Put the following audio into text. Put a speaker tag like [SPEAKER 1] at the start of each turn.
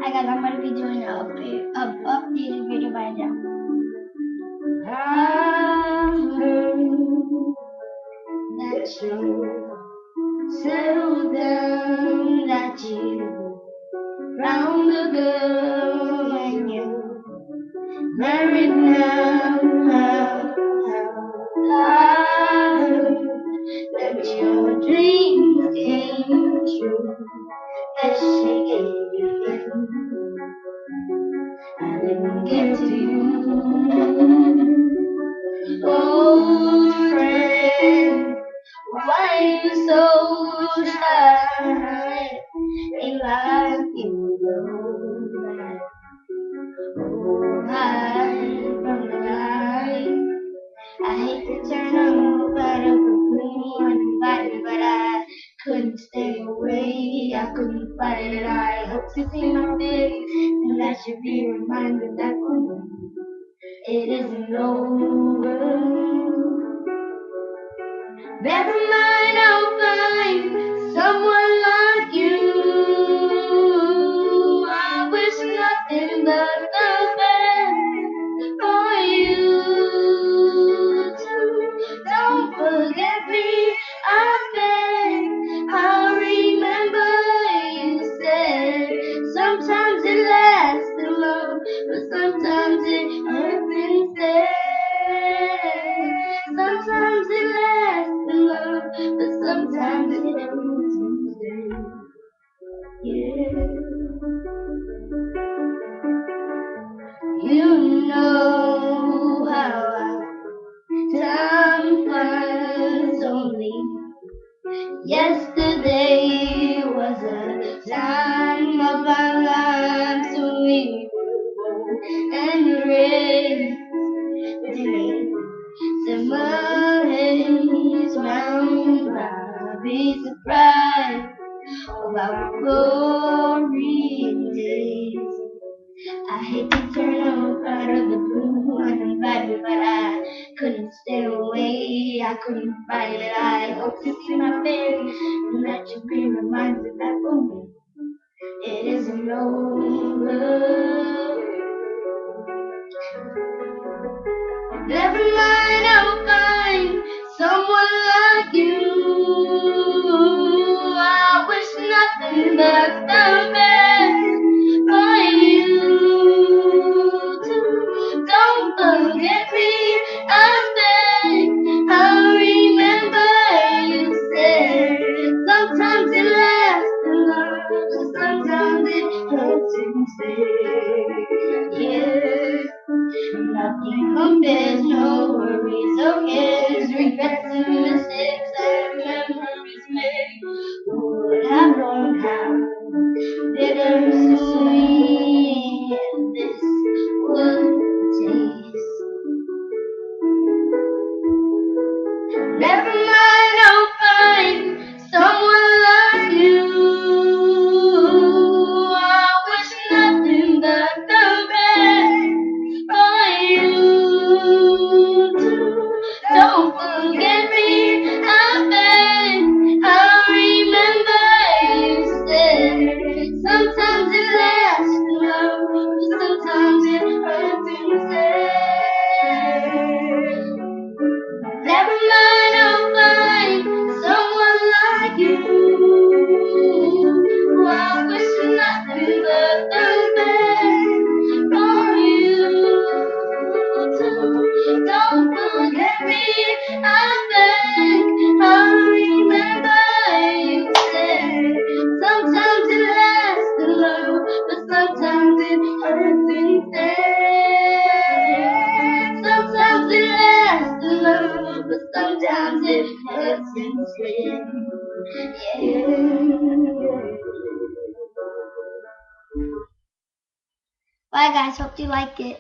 [SPEAKER 1] Hi guys, I'm going to be doing an updated video by now. I've heard that you settled down, that you found a girl and you married now. I heard that your dreams came true, that she gave you in. I didn't give to you. Old friend, why you so shy? Ain't like you know that. Oh, hide from the light. I hate to turn up out of the blue uninvited, but I couldn't stay away. I couldn't fight it. I hope to see my face, and that should be a reminder that for me it isn't over. Never mind, I'll find someone like you. I wish nothing but the best for you too. Don't forget me, I beg. I remember you said sometimes it lasts in love, but sometimes it hurts instead. Sometimes it lasts in love, but sometimes it hurts instead. Yeah. You know how time flies only. Yesterday was a time of our lives when we were bold and raised. Today, summer haze round by, be surprised of our glory days. I hate to turn up out of the blue uninvited, but I couldn't stay away. I couldn't fight it. I hope to see my face, and that you be reminded that for me it isn't over. Never mind, I'll find someone like you. I wish nothing but the best for you too. Don't forget me, I beg. I remember you said sometimes it lasts in love, but sometimes it hurts instead. Yeah. Nothing compares, no worries or cares, regrets and mistakes and memories made. Who would have known how bittersweet this would taste? Never mind, I'll find someone like you. I wish nothing but the best for you too. Don't forget me, I beg. I remember you said sometimes it lasts in love, but sometimes it hurts instead. Never mind, I'll find someone like you. I wish nothing but the best for you too. Don't forget me, I beg. I remember you said sometimes it lasts in love, but sometimes it hurts instead. Sometimes it lasts in love, but sometimes it hurts instead. Yeah. Bye guys, hope you liked it.